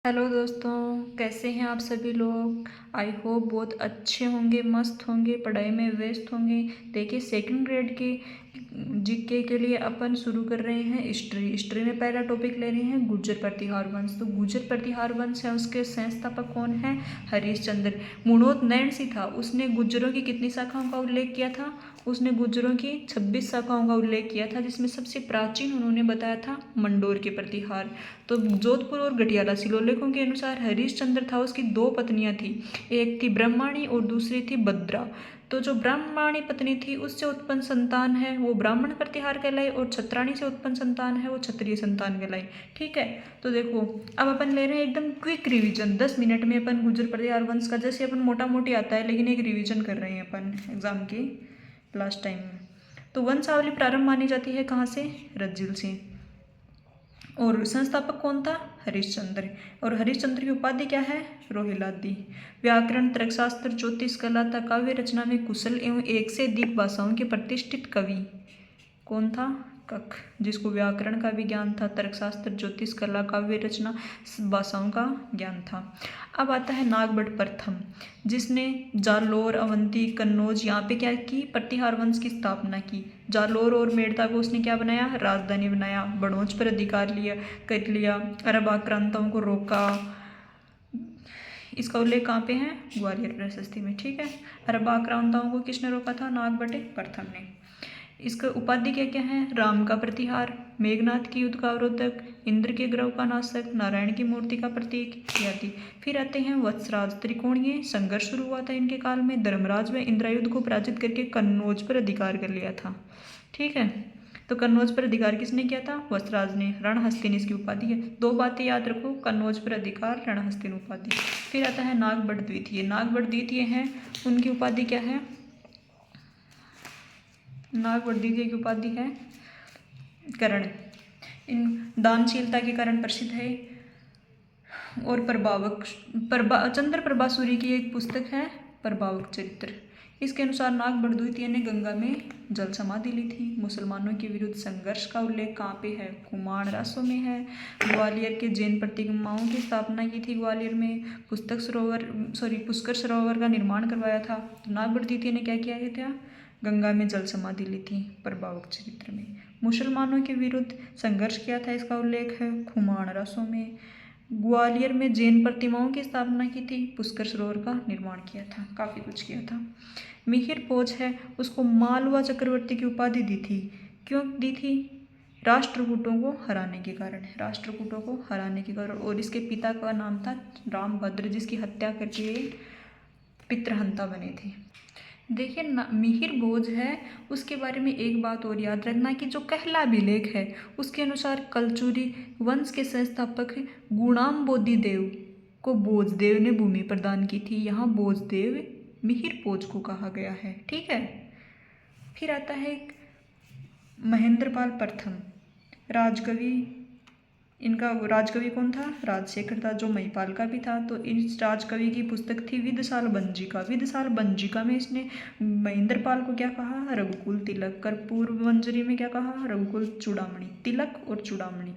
Hello दोस्तों, कैसे हैं आप सभी लोग। आई होप बहुत अच्छे होंगे, मस्त होंगे, पढ़ाई में व्यस्त होंगे। देखिए सेकंड ग्रेड के जीके के लिए अपन शुरू कर रहे हैं हिस्ट्री में पहला टॉपिक ले रहे हैं गुर्जर प्रतिहार वंश। तो गुर्जर प्रतिहार वंश है, उसके संस्थापक कौन है? हरिश्चंद्र। मुणोत नैणसी था, उसने गुर्जरों की कितनी शाखाओं का उल्लेख किया था? उसने गुर्जरों की 26 शाखाओं का उल्लेख किया था, जिसमें सबसे प्राचीन उन्होंने बताया था मंडोर के प्रतिहार। तो जोधपुर और गटियाला शिलालेखों के अनुसार हरिश्चंद्र था, उसकी दो पत्नियां थी, एक थी ब्रह्माणी और दूसरी थी भद्रा। तो जो ब्राह्मणी पत्नी थी उससे उत्पन्न संतान है वो ब्राह्मण प्रतिहार कहलाई, और छत्राणी से उत्पन्न संतान है वो क्षत्रिय संतान कहलाई। ठीक है, तो देखो अब अपन ले रहे हैं एकदम क्विक रिवीजन। 10 मिनट में अपन गुर्जर प्रतिहार वंश का जैसे अपन मोटा मोटी आता है, लेकिन एक रिवीजन कर रहे हैं अपन एग्जाम के लास्ट टाइम में। तो वंशावली प्रारंभ मानी जाती है कहाँ से? रज्जुल से। और संस्थापक कौन था? हरिश्चंद्र। और हरिश्चंद्र की उपाधि क्या है? रोहिलादी। व्याकरण, तर्कशास्त्र, ज्योतिष, कला तथा काव्य रचना में कुशल एवं एक से अधिक भाषाओं के प्रतिष्ठित कवि कौन था? कक, जिसको व्याकरण का भी ज्ञान था, तर्कशास्त्र, ज्योतिष, कला, काव्य रचना, भाषाओं का ज्ञान था। अब आता है नागभट्ट प्रथम, जिसने जालोर, अवंती, कन्नौज यहाँ पे क्या की? प्रतिहार वंश की स्थापना की। जालोर और मेड़ता को उसने क्या बनाया? राजधानी बनाया। बड़ौच पर अधिकार कर लिया। अरब आक्रांताओं को रोका। इसका उल्लेख कहाँ पे है? ग्वालियर प्रशस्ति में। ठीक है, अरब आक्रांताओं को किसने रोका था? नागभट्ट प्रथम ने। इसका उपाधि क्या क्या है? राम का प्रतिहार, मेघनाथ की युद्ध का अवरोधक, इंद्र के ग्रह का नाशक, नारायण की मूर्ति का प्रतीक इत्यादि। फिर आते हैं वत्सराज। त्रिकोणीय संघर्ष शुरू हुआ था इनके काल में। धर्मराज में इंद्रायुध को पराजित करके कन्नौज पर अधिकार कर लिया था। ठीक है, तो कन्नौज पर अधिकार किसने किया था? वत्सराज ने। रणहस्तिन इसकी उपाधि है। दो बातें याद रखो, कन्नौज पर अधिकार, रणहस्तिन उपाधि। फिर आता है नागभट्ट द्वितीय। नागभट्ट द्वितीय हैं, उनकी उपाधि क्या है? नागभट्ट द्वितीय की उपाधि है करण। इन दानशीलता के कारण प्रसिद्ध है। और चंद्र प्रभा सूरी की एक पुस्तक है प्रभावक चरित्र। इसके अनुसार नागभट्ट द्वितीय ने गंगा में जल समाधि ली थी। मुसलमानों के विरुद्ध संघर्ष का उल्लेख कहाँ पे है? कुमाण रासों में है। ग्वालियर के जैन प्रतिमाओं की स्थापना की थी ग्वालियर में। पुष्कर सरोवर का निर्माण करवाया था। नागभट्ट द्वितीय ने क्या किया था? गंगा में जल समाधि ली थी प्रभावक चरित्र में। मुसलमानों के विरुद्ध संघर्ष किया था, इसका उल्लेख है कुमाण रासों में। ग्वालियर में जैन प्रतिमाओं की स्थापना की थी। पुष्कर सरोवर का निर्माण किया था। काफ़ी कुछ किया था। मिहिर भोज है, उसको मालवा चक्रवर्ती की उपाधि दी थी। क्यों दी थी? राष्ट्रकूटों को हराने के कारण। राष्ट्रकूटों को हराने के कारण। और इसके पिता का नाम था रामभद्र, जिसकी हत्या करके पितृहंता बने थे। देखिए मिहिर भोज है, उसके बारे में एक बात और याद रखना कि जो कहला अभिलेख है उसके अनुसार कलचुरी वंश के संस्थापक गुणाम बोधिदेव को भोजदेव ने भूमि प्रदान की थी। यहाँ भोजदेव मिहिर भोज को कहा गया है। ठीक है, फिर आता है महेंद्रपाल प्रथम राजकवि। इनका राजकवि कौन था? राजशेखर था, जो महिपाल का भी था। तो इस राजकवि की पुस्तक थी विदशाल बंजिका। विदशाल बंजिका में इसने महेंद्रपाल को क्या कहा? रघुकुल तिलक। कर्पूर मंजरी में क्या कहा? रघुकुल चूड़ामणि। तिलक और चूड़ामणि।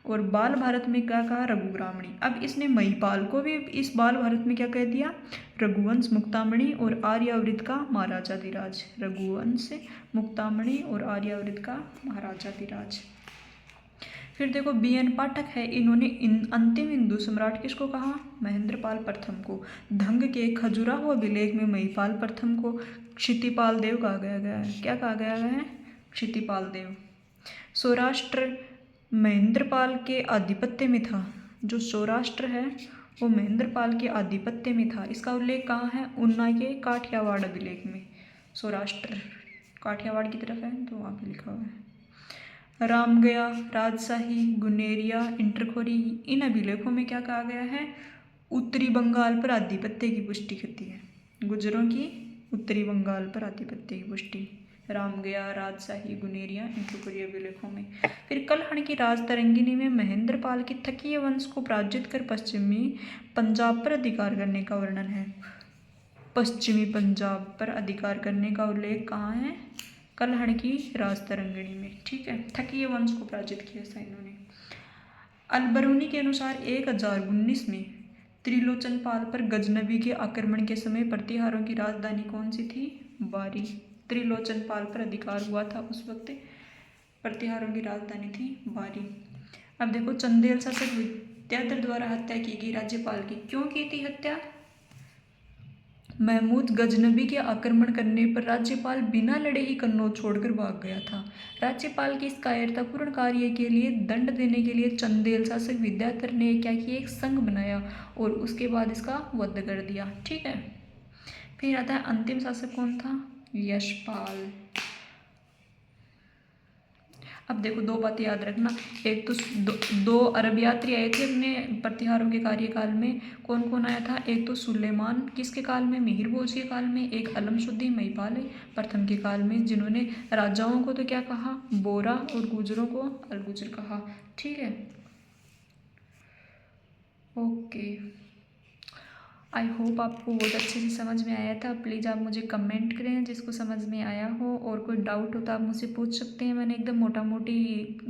और बाल भारत में क्या कहा? रघुग्रामणी। अब इसने महिपाल को भी इस बाल भारत में क्या कह दिया? रघुवंश मुक्तामणि और आर्यावृत का महाराजाधिराज। रघुवंश मुक्तामणि और आर्यावृत का महाराजाधिराज। फिर देखो BN पाठक है, इन्होंने अंतिम हिंदू सम्राट किसको कहा? महेंद्रपाल प्रथम को। धंग के खजुराहो अभिलेख में महिपाल प्रथम को क्षितिपाल देव कहा गया है। क्या कहा गया है? क्षितिपाल देव। सौराष्ट्र महेंद्रपाल के आधिपत्य में था। जो सौराष्ट्र है वो महेंद्रपाल के आधिपत्य में था। इसका उल्लेख कहाँ है? उन्ना के काठियावाड़ अभिलेख में। सौराष्ट्र काठियावाड़ की तरफ है, तो वहाँ पे लिखा हुआ है। रामगया, राजशाही, गुनेरिया, इंटरखोरी, इन अभिलेखों में क्या कहा गया है? उत्तरी बंगाल पर आधिपत्य की पुष्टि होती है। गुर्जरों की उत्तरी बंगाल पर आधिपत्य की पुष्टि रामगया, राजशाही, गुनेरिया, इंटरखोरी अभिलेखों में। फिर कलहण की राजतरंगिणी में महेंद्रपाल की थकीय वंश को पराजित कर पश्चिमी पंजाब पर अधिकार करने का वर्णन है। पश्चिमी पंजाब पर अधिकार करने का उल्लेख कहाँ है? कलहण की राजतरंगिणी में। ठीक है, थकीय वंश को पराजित किया था इन्होंने। अल-बरूनी के अनुसार 1019 में त्रिलोचन पाल पर गजनबी के आक्रमण के समय प्रतिहारों की राजधानी कौन सी थी? बारी। त्रिलोचन पाल पर अधिकार हुआ था उस वक्त, प्रतिहारों की राजधानी थी बारी। अब देखो, चंदेल शासक विद्याधर द्वारा हत्या की गई राज्यपाल की, क्यों की थी हत्या? महमूद गजनबी के आक्रमण करने पर राज्यपाल बिना लड़े ही कन्नौज छोड़कर भाग गया था। राज्यपाल की इस कायरतापूर्ण कार्य के लिए दंड देने के लिए चंदेल शासक विद्याधर ने क्या किया, एक संघ बनाया और उसके बाद इसका वध कर दिया। ठीक है। फिर आता है अंतिम शासक कौन था? यशपाल। अब देखो, दो बातें याद रखना। एक तो दो अरब यात्री आए थे अपने प्रतिहारों के कार्यकाल में। कौन कौन आया था? एक तो सुलेमान किसके काल में? मिहिर भोज के काल में। एक अलमशुद्दीन महिपाल प्रथम के काल में, जिन्होंने राजाओं को तो क्या कहा? बोरा, और गुजरों को अलगुजर कहा। ठीक है, ओके। आई होप आपको बहुत अच्छे से समझ में आया था। प्लीज़ आप मुझे कमेंट करें जिसको समझ में आया हो, और कोई डाउट हो तो आप मुझसे पूछ सकते हैं। मैंने एकदम मोटा मोटी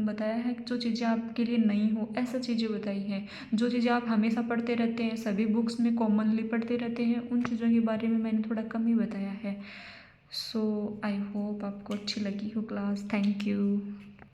बताया है, जो चीज़ें आपके लिए नई हो ऐसा चीज़ें बताई हैं। जो चीज़ें आप हमेशा पढ़ते रहते हैं, सभी बुक्स में कॉमनली पढ़ते रहते हैं, उन चीज़ों के बारे में मैंने थोड़ा कम ही बताया है। सो आई होप आपको अच्छी लगी हो क्लास। Thank you.